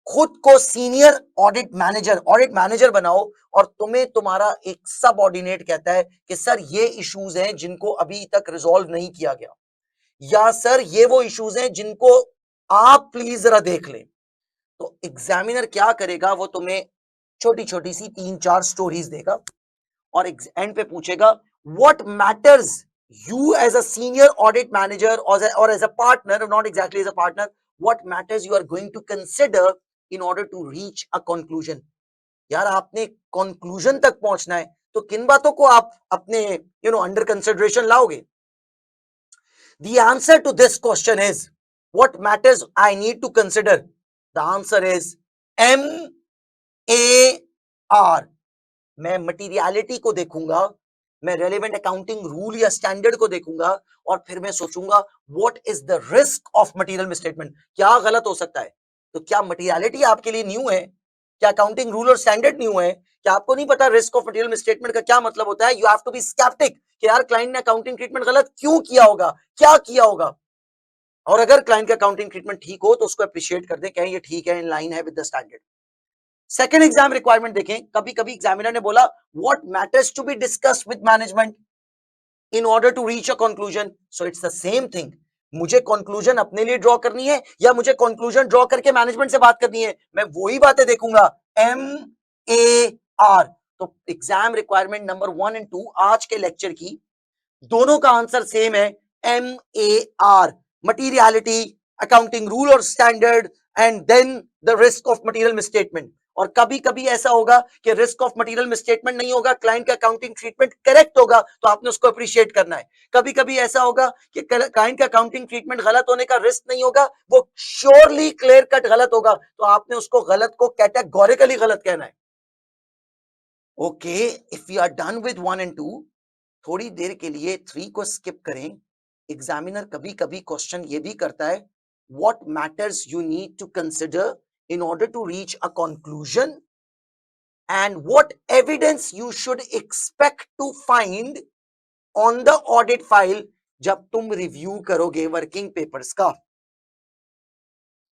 खुद को सीनियर ऑडिट मैनेजर बनाओ और तुम्हें तुम्हारा एक सब ऑर्डिनेट कहता है कि सर ये इश्यूज हैं जिनको अभी तक रिजॉल्व नहीं किया गया, या सर ये वो इश्यूज हैं जिनको आप प्लीज जरा देख लें. तो एग्जामिनर क्या करेगा, वो तुम्हें छोटी छोटी सी 3-4 स्टोरीज देगा और एंड पे पूछेगा what matters you as a senior audit manager or as a partner, not exactly as a partner, what matters you are going to consider in order to reach a conclusion. यार आपने conclusion तक पहुंचना है तो किन बातों को आप अपने under consideration लाओगे? The answer to this question is what matters I need to consider. The answer is MAR. मैं मटीरियलिटी को देखूंगा, मैं रेलेवेंट अकाउंटिंग रूल या स्टैंडर्ड को देखूंगा और फिर मैं सोचूंगा what is the risk of material misstatement. क्या गलत हो सकता है? तो क्या मटीरियलिटी आपके लिए न्यू है? क्या अकाउंटिंग रूल और स्टैंडर्ड न्यू है? क्या आपको नहीं पता रिस्क ऑफ मटेरियल मिसस्टेटमेंट का क्या मतलब होता है? You have to be sceptic कि यार क्लाइंट ने अकाउंटिंग ट्रीटमेंट गलत क्यों किया होगा, क्या किया होगा. और अगर क्लाइंट का अकाउंटिंग ट्रीटमेंट ठीक हो तो उसको अप्रिशिएट कर दें, कहें ये ठीक है, इन लाइन है with the standard. Second exam requirement देखें. कभी कभी एग्जामिनर ने बोला what matters to be discussed with management in order to reach a conclusion. So it's the same thing. मुझे कंक्लूजन अपने लिए ड्रॉ करनी है या मुझे कंक्लूजन ड्रॉ करके मैनेजमेंट से बात करनी है, मैं वही बातें देखूंगा. MAR. तो एग्जाम रिक्वायरमेंट नंबर 1 और 2 आज के लेक्चर की दोनों का आंसर सेम है. MAR. मटीरियलिटी, अकाउंटिंग रूल और standard, and then the risk of material misstatement. और कभी कभी ऐसा होगा कि रिस्क ऑफ मटेरियल मिसस्टेटमेंट नहीं होगा, क्लाइंट का अकाउंटिंग ट्रीटमेंट करेक्ट होगा तो आपने उसको अप्रिशिएट करना है. कभी कभी ऐसा होगा कि क्लाइंट का अकाउंटिंग ट्रीटमेंट गलत होने का रिस्क नहीं होगा, वो श्योरली क्लियर कट गलत होगा तो आपने उसको गलत को कैटेगोरिकली गलत कहना है. Okay, if you are done with 1 और 2, थोड़ी देर के लिए 3 को स्किप करें. एग्जामिनर कभी कभी क्वेश्चन ये भी करता है what matters you need to consider in order to reach a conclusion and what evidence you should expect to find on the audit file जब तुम रिव्यू करोगे वर्किंग पेपर्स का.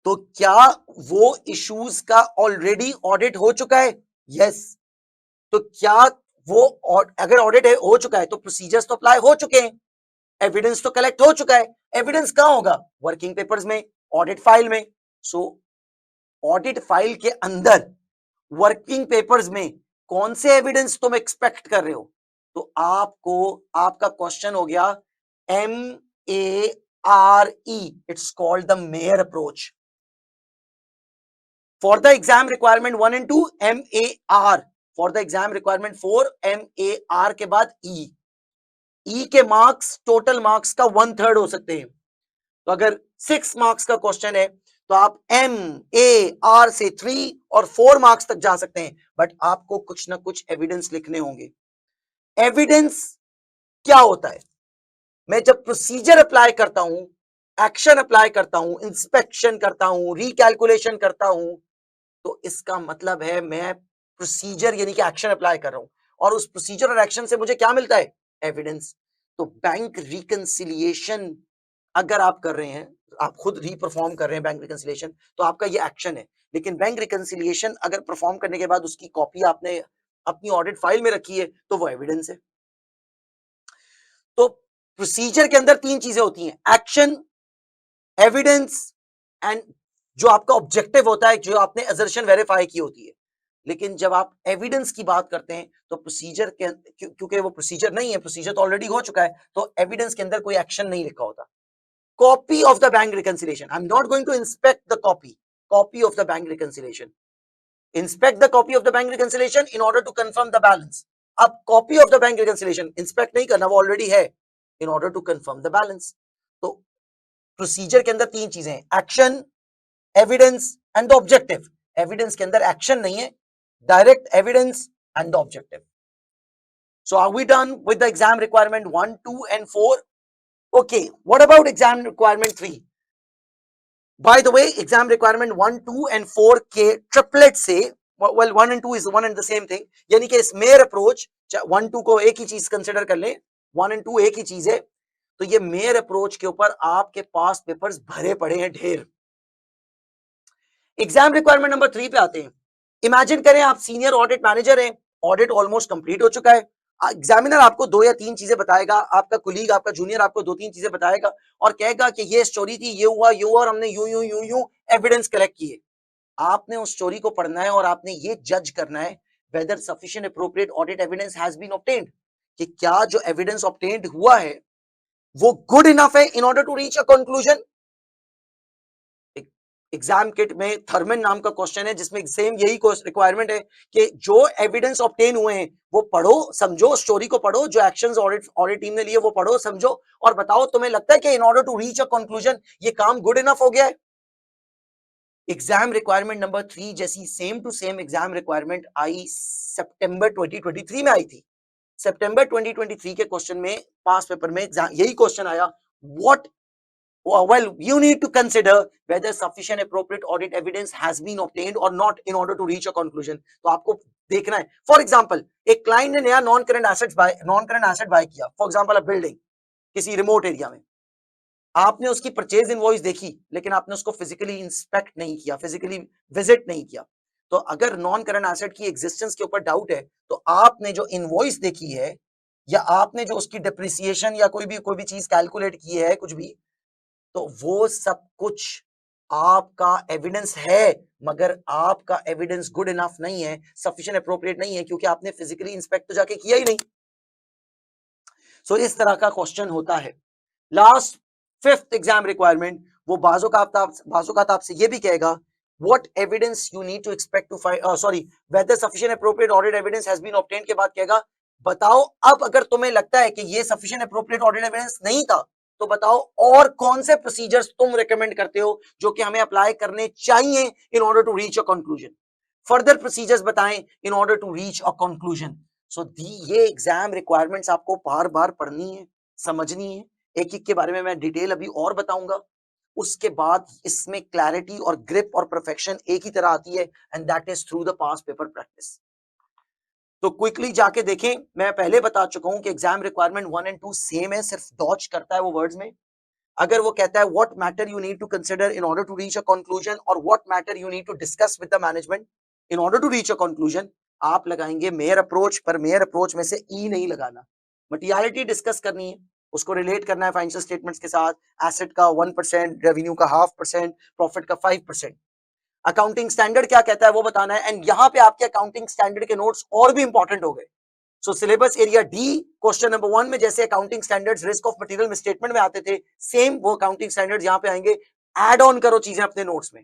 तो क्या वो इश्यूज का ऑलरेडी ऑडिट हो चुका है? यस. तो क्या वो अगर ऑडिट हो चुका है तो प्रोसीजर्स तो अप्लाई हो चुके हैं, एविडेंस तो कलेक्ट हो चुका है. एविडेंस कहां होगा? वर्किंग पेपर्स में, ऑडिट फाइल में. सो ऑडिट फाइल के अंदर वर्किंग पेपर्स में कौन से एविडेंस तुम एक्सपेक्ट कर रहे हो? तो आपको आपका क्वेश्चन हो गया MARE. It's called the mayor approach. For the exam requirement 1 और 2 MAR. For the exam requirement 4 MAR के बाद E के मार्क्स टोटल मार्क्स का 1/3 हो सकते हैं. तो अगर 6 मार्क्स का क्वेश्चन है तो आप MAR से 3 और 4 मार्क्स तक जा सकते हैं, बट आपको कुछ ना कुछ एविडेंस लिखने होंगे. एविडेंस क्या होता है? मैं जब प्रोसीजर अप्लाई करता हूं, एक्शन अप्लाई करता हूं, इंस्पेक्शन करता हूं, रिकैलकुलेशन करता हूं, तो इसका मतलब है मैं प्रोसीजर यानी कि एक्शन अप्लाई कर रहा हूं और उस प्रोसीजर और एक्शन से मुझे क्या मिलता है? एविडेंस. तो बैंक रिकंसिलिएशन अगर आप कर रहे हैं, आप खुद रीपरफॉर्म कर रहे हैं बैंक रिकंसिलिएशन, तो आपका ये एक्शन है. लेकिन बैंक रिकंसिलिएशन अगर परफॉर्म करने के बाद उसकी कॉपी आपने अपनी ऑडिट फाइल में रखी है तो वो एविडेंस है. तो प्रोसीजर के अंदर 3 चीजें होती हैं, एक्शन, एविडेंस एंड जो आपका ऑब्जेक्टिव होता है, जो आपने असर्शन वेरीफाई की होती है. लेकिन जब आप एविडेंस की बात करते हैं तो प्रोसीजर के क्योंकि वो प्रोसीजर नहीं है, प्रोसीजर तो ऑलरेडी हो चुका है, तो एविडेंस के अंदर कोई एक्शन नहीं लिखा होता. Copy of the bank reconciliation. I'm not going to inspect the copy of the bank reconciliation. Inspect the copy of the bank reconciliation in order to confirm the balance. अब copy of the bank reconciliation inspect नहीं करना, वो already है, in order to confirm the balance. तो procedure के अंदर 3 चीजें हैं, action, evidence and the objective. Evidence के अंदर एक्शन नहीं है, direct evidence and the objective. So are we done with the exam requirement 1, 2 and 4? Okay, what about exam requirement 3? By the way, exam requirement 1, 2 and 4 के triplet से, well 1 and 2 is one and the same thing, यानी कि mayor approach 1, 2 को एक ही चीज consider कर ले, 1 and 2 एक ही चीज है, तो ये मेयर अप्रोच के ऊपर आपके पास पेपर्स भरे पड़े हैं ढेर। एग्जाम रिक्वायरमेंट नंबर 3 पे आते हैं। इमेजिन करें आप सीनियर ऑडिट मैनेजर हैं, ऑडिट ऑलमोस्ट कंप्लीट हो चुका है, एग्जामिनर आपको 2 या 3 चीजें बताएगा, आपका कुलीग आपका जूनियर आपको 2-3 चीजें बताएगा और कहेगा कि ये स्टोरी थी, ये हुआ और हमने यूं यूं यूं यूं एविडेंस कलेक्ट किए। आपने उस स्टोरी को पढ़ना है और आपने ये जज करना है whether sufficient appropriate audit evidence has been obtained, कि क्या जो एविडेंस ऑब्टेन्ड हुआ है वो गुड इनफ है in order to reach a conclusion. Exam kit में थर्मन नाम का क्वेश्चन है जिसमें सेम यही रिक्वायरमेंट है कि जो एविडेंस ऑब्टेन हुए हैं वो पढ़ो समझो, स्टोरी को पढ़ो, जो एक्शंस ऑडिट टीम ने लिए वो पढ़ो समझो और बताओ तुम्हें लगता है कि in order to reach a conclusion ये काम गुड इनफ हो गया है। एग्जाम रिक्वायरमेंट नंबर 3 जैसी same to same exam requirement आई सितंबर 2023 में आई थी। सितंबर 2023 के क्वेश्चन में पास पेपर में यही क्वेश्चन आया, what well you need to consider whether sufficient appropriate audit evidence has been obtained or not in order to reach a conclusion। तो आपको देखना है, फॉर एग्जांपल एक क्लाइंट ने नया नॉन करंट एसेट बाय किया, फॉर एग्जांपल अ बिल्डिंग किसी remote area में, आपने उसकी परचेज इनवॉइस देखी लेकिन आपने उसको फिजिकली इंस्पेक्ट नहीं किया, फिजिकली विजिट नहीं किया। तो अगर नॉन करंट एसेट की एग्जिस्टेंस के ऊपर डाउट है तो आपने जो इनवॉइस देखी है या आपने जो उसकी डिप्रिसिएशन या कोई भी चीज कैलकुलेट की है कुछ भी, तो वो सब कुछ आपका एविडेंस है, मगर आपका एविडेंस गुड इनफ नहीं है, सफिशिएंट एप्रोप्रिएट नहीं है, क्योंकि आपने फिजिकली इंस्पेक्ट तो जाके किया ही नहीं। सो इस तरह का क्वेश्चन होता है। लास्ट 5th एग्जाम रिक्वायरमेंट, वो बाजूकात आपसे ये भी कहेगा what evidence you need to expect to find sorry whether sufficient appropriate audit evidence has been obtained के बाद कहेगा बताओ अब अगर तुम्हें लगता है कि ये sufficient appropriate audit evidence नहीं था तो बताओ और कौन से प्रोसीजर्स तुम रेकमेंड करते हो जो कि हमें अप्लाई करने चाहिए in order to reach a conclusion, further procedures बताएं in order to reach a conclusion. सो ये एग्जाम रिक्वायरमेंट्स आपको बार बार पढ़नी है, समझनी है, एक एक के बारे में मैं डिटेल अभी और बताऊंगा। उसके बाद इसमें क्लैरिटी और ग्रिप और परफेक्शन एक ही तरह आती है and that is through the past paper practice. तो क्विकली जाके देखें, मैं पहले बता चुका हूं कि एग्जाम रिक्वायरमेंट 1 एंड 2 सेम है, सिर्फ डॉच करता है वो वर्ड्स में। अगर वो कहता है what matter you need to consider in order to reach a conclusion और what matter you need to discuss with the management in order to reach a conclusion, आप लगाएंगे मेयर अप्रोच, पर मेयर अप्रोच में से ई नहीं लगाना। Materiality discuss करनी है, उसको रिलेट करना है फाइनेंशियल स्टेटमेंट्स के साथ, एसेट का 1%, रेवेन्यू का 0.5%, प्रॉफिट का 5%। अकाउंटिंग स्टैंडर्ड क्या कहता है वो बताना है, एंड यहां पे आपके अकाउंटिंग स्टैंडर्ड के नोट्स और भी इंपॉर्टेंट हो गए। सो syllabus area D question number 1 में जैसे accounting standards risk of material statement में आते थे, सेम वो अकाउंटिंग स्टैंडर्ड्स यहां पे आएंगे। ऐड ऑन करो चीजें अपने नोट्स में,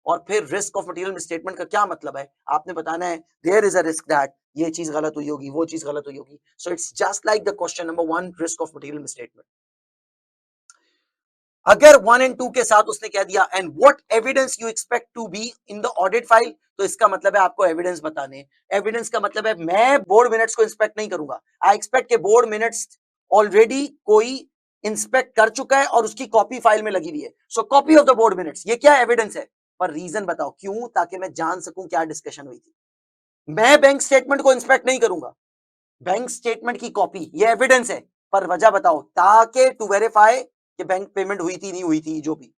और फिर रिस्क ऑफ मटेरियल स्टेटमेंट का क्या मतलब है आपने बताना है। There is a risk that ये चीज गलत हुई होगी, वो चीज गलत हुई होगी। So it's just like the question number 1 risk of material statement. अगर 1 एंड 2 के साथ उसने कह दिया and what evidence you expect to be in the audit file, तो इसका मतलब है आपको एविडेंस बताने। एविडेंस का मतलब है मैं बोर्ड मिनट्स को इंस्पेक्ट नहीं करूंगा, आई एक्सपेक्ट के बोर्ड मिनट्स ऑलरेडी कोई इंस्पेक्ट कर चुका है और उसकी कॉपी फाइल में लगी हुई है। सो copy of the board minutes, ये क्या एविडेंस है, पर रीजन बताओ क्यों, ताकि मैं जान सकूं क्या डिस्कशन हुई थी। मैं बैंक स्टेटमेंट को इंस्पेक्ट नहीं करूंगा, बैंक स्टेटमेंट की कॉपी ये एविडेंस है, पर वजह बताओ, ताकि टू वेरीफाई कि बैंक पेमेंट हुई थी नहीं हुई थी। जो भी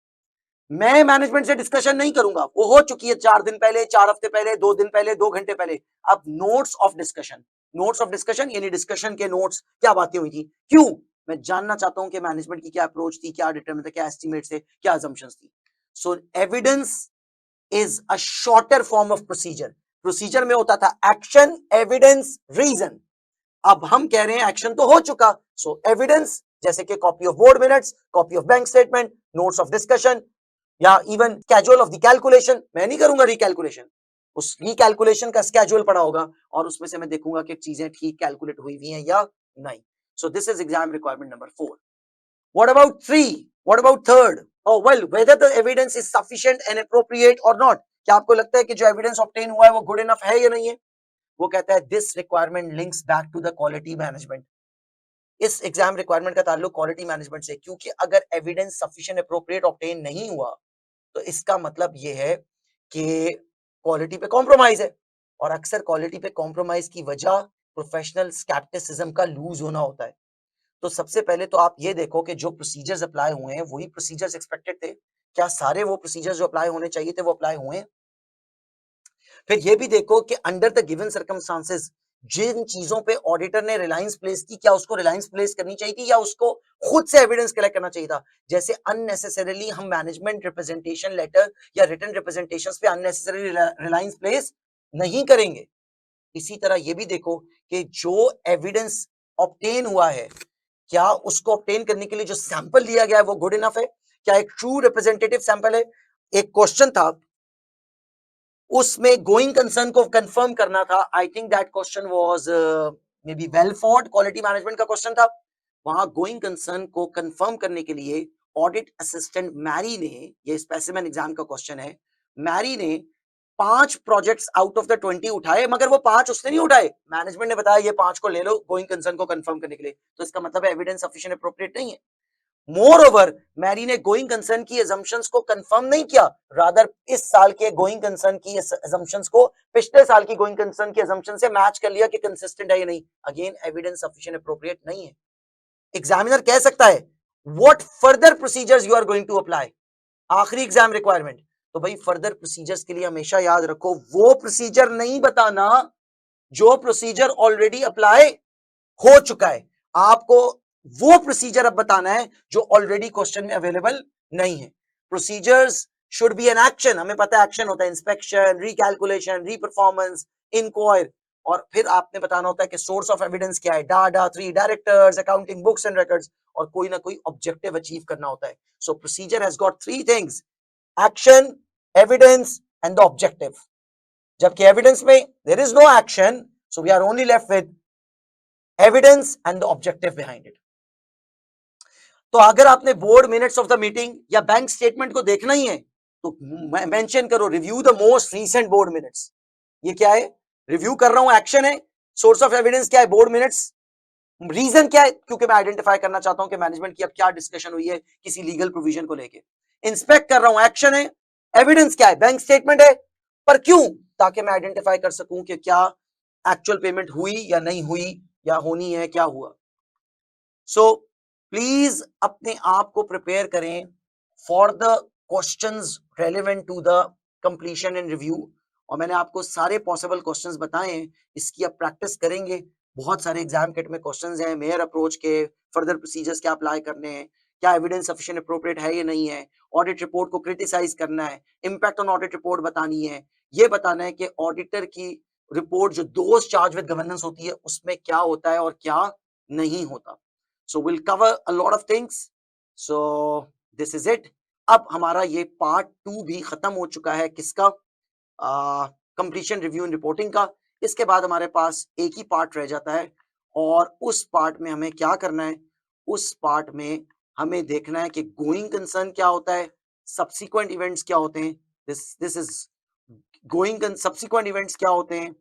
मैं मैनेजमेंट से डिस्कशन नहीं करूंगा, वो हो चुकी है 4 दिन पहले, 4 हफ्ते पहले, 2 दिन पहले, 2 घंटे पहले। अब notes of discussion, notes of discussion यानी डिस्कशन के नोट्स, क्या बातें हुई थी, क्यों, मैं जानना चाहता हूं कि मैनेजमेंट की क्या अप्रोच थी, क्या डिटरमिनेशन था, क्या एस्टिमेट्स थे, क्या अजम्पशंस थी। So evidence is a shorter form of procedure. Procedure में होता था एक्शन, एविडेंस, रीजन। अब हम कह रहे हैं एक्शन तो हो चुका, सो एविडेंस जैसे कि copy of board minutes, copy of bank statement, notes of discussion, या even schedule of the calculation. मैं नहीं करूंगा रिकैलकुलेशन, उस रिकैलकुलेशन का स्केड्यूल पड़ा होगा और उसमें से मैं देखूंगा कि चीजें ठीक कैलकुलेट हुई हुई हैं या नहीं। सो this is exam requirement number 4। What about 3, what about third, Oh well, whether the evidence is sufficient and appropriate or not. क्या आपको लगता है कि जो एविडेंस ऑब्टेन हुआ है वो गुड इनफ है या नहीं है? वो कहता है this requirement links back to the quality management. इस एग्जाम रिक्वायरमेंट का ताल्लुक क्वालिटी मैनेजमेंट से, क्योंकि अगर एविडेंस सफिशिएंट अप्रोप्रिएट ऑब्टेन नहीं हुआ तो इसका मतलब ये है कि क्वालिटी पे कॉम्प्रोमाइज है, और अक्सर क्वालिटी पे कॉम्प्रोमाइज की वजह प्रोफेशनल स्केप्टिसिज्म का लूज होना होता है। तो सबसे पहले तो आप ये देखो कि जो प्रोसीजर्स अप्लाई हुए हैं वही प्रोसीजर्स एक्सपेक्टेड थे, क्या सारे वो प्रोसीजर्स जो अप्लाई होने चाहिए थे वो अप्लाई हुए हैं? फिर ये भी देखो कि अंडर द गिवन सर्कमस्टांसेस जिन चीजों पे ऑडिटर ने रिलायंस प्लेस की, क्या उसको रिलायंस प्लेस करनी चाहिए थी या उसको खुद से एविडेंस कलेक्ट करना चाहिए था? जैसे अननेसेसरीली हम मैनेजमेंट रिप्रेजेंटेशन लेटर या रिटन रिप्रेजेंटेशंस पे अननेसेसरी रिलायंस प्लेस नहीं करेंगे। इसी तरह ये भी देखो कि जो एविडेंस ऑब्टेन हुआ है, क्या उसको ऑब्टेन करने के लिए जो सैंपल लिया गया है वो गुड इनफ है? क्या एक ट्रू रिप्रेजेंटेटिव सैंपल है? एक क्वेश्चन था उसमें गोइंग कंसर्न को कंफर्म करना था। I think that question was maybe welford quality management का क्वेश्चन था। वहां गोइंग कंसर्न को कंफर्म करने के लिए ऑडिट असिस्टेंट मैरी ने, ये स्पेसिमेन एग्जाम का क्वेश्चन है, मैरी ने 5 प्रोजेक्ट्स आउट ऑफ द 20 उठाए, मगर वो 5 उसने नहीं उठाए, मैनेजमेंट ने बताया ये 5 को ले लो गोइंग कंसर्न को कंफर्म करने के लिए। तो इसका मतलब है एविडेंस सफिशिएंट अप्रोप्रिएट नहीं है। मोर ओवर मैरी ने गोइंग कंसर्न की assumptions को कंफर्म नहीं किया, रादर इस साल के गोइंग कंसर्न की assumptions को पिछले साल की गोइंग कंसर्न की assumption से मैच कर लिया कि कंसिस्टेंट है या नहीं। अगेन एविडेंस सफिशिएंट अप्रोप्रिएट नहीं है। एग्जामिनर कह सकता है what further procedures you are going to apply, आखिरी एग्जाम रिक्वायरमेंट। तो भाई फर्दर प्रोसीजर्स के लिए हमेशा याद रखो वो प्रोसीजर नहीं बताना जो प्रोसीजर ऑलरेडी अप्लाई हो चुका है। आपको वो प्रोसीजर अब बताना है जो ऑलरेडी क्वेश्चन में अवेलेबल नहीं है। Procedures should be an action, हमें पता है एक्शन होता है इंस्पेक्शन, रिकैलकुलेशन, रीपरफॉर्मेंस, इंक्वायर, और फिर आपने बताना होता है कि सोर्स ऑफ एविडेंस क्या है, data, 3 directors, accounting books and records, और कोई ना कोई ऑब्जेक्टिव अचीव करना होता है। So procedure has got 3 things, action, evidence and the objective. जबकि एविडेंस में there is no action, so we are only left with evidence and the objective behind it. तो अगर आपने board minutes of the meeting या bank statement को देखना ही है तो मेंशन करो review the most recent board minutes. ये क्या है? रिव्यू कर रहा हूं, एक्शन है। सोर्स ऑफ एविडेंस क्या है? Board minutes. रीजन क्या है? क्योंकि मैं आइडेंटिफाई करना चाहता हूं कि मैनेजमेंट की अब क्या डिस्कशन हुई है किसी लीगल प्रोविजन को लेके। इंस्पेक्ट कर रहा हूं, एक्शन है। एविडेंस क्या है? बैंक स्टेटमेंट है। पर क्यों? ताकि मैं आइडेंटिफाई कर सकूं कि क्या एक्चुअल पेमेंट हुई या नहीं हुई, या होनी है, क्या हुआ। सो प्लीज अपने आप को प्रिपेयर करें for the questions relevant to the completion and review. और मैंने आपको सारे पॉसिबल क्वेश्चंस बताए हैं, इसकी अब प्रैक्टिस करेंगे। बहुत सारे एग्जाम किट में क्वेश्चंस हैं मेयर अप्रोच के, फर्दर प्रोसीजर्स क्या अप्लाई करने हैं, क्या एविडेंस सफिशिएंट अप्रोप्रिएट है या नहीं है, ऑडिट रिपोर्ट को क्रिटिसाइज करना है, इम्पैक्ट ऑन ऑडिट रिपोर्ट बतानी है, ये बताना है कि ऑडिटर की रिपोर्ट जो दोस्त चार्ज विद गवर्नेंस होती है उसमें क्या होता है और क्या नहीं होता। So we'll cover a lot of things. So this is it. अब हमारा ये पार्ट 2 भी खत्म हो चुका है, किसका? कंप्लीशन रिव्यू एंड रिपोर्टिंग का। इसके बाद हमारे पास एक ही पार्ट रह जाता है, और उस पार्ट में हमें क्या करना है? उस पार्ट में हमें देखना है कि गोइंग कंसर्न क्या होता है, सब्सिक्वेंट इवेंट्स क्या होते हैं। This is going subsequent events क्या होते हैं,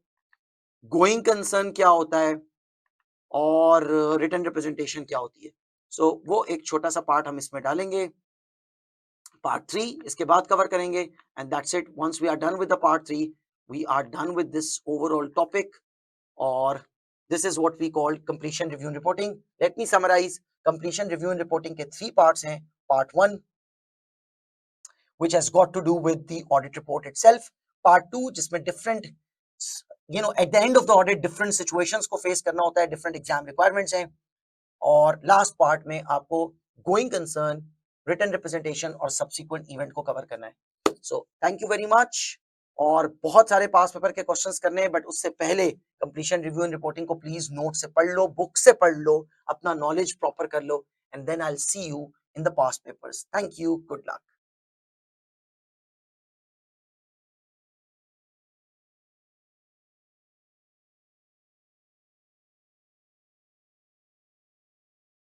गोइंग कंसर्न क्या होता है, और रिटन रिप्रेजेंटेशन क्या होती है। सो वो एक छोटा सा पार्ट हम इसमें डालेंगे, पार्ट 3 इसके बाद कवर करेंगे, and that's it. Once we are done with the part 3 we are done with this overall topic, और this is what we call completion review and reporting. Let me summarise. Completion review and reporting के 3 parts हैं। Part 1 which has got to do with the audit report itself, part 2 जिसमें different at the end of the audit different situations को face करना होता है, different exam requirements हैं, और last part में आपको गोइंग कंसर्न, रिटन रिप्रेजेंटेशन और सब्सिक्वेंट इवेंट को कवर करना है। So thank you very much. और बहुत सारे पास पेपर के क्वेश्चंस करने हैं, बट उससे पहले कंप्लीशन रिव्यू एंड रिपोर्टिंग को प्लीज नोट से पढ़ लो, बुक से पढ़ लो, अपना नॉलेज प्रॉपर कर लो, and then I will see you in the past papers. Thank you, good luck.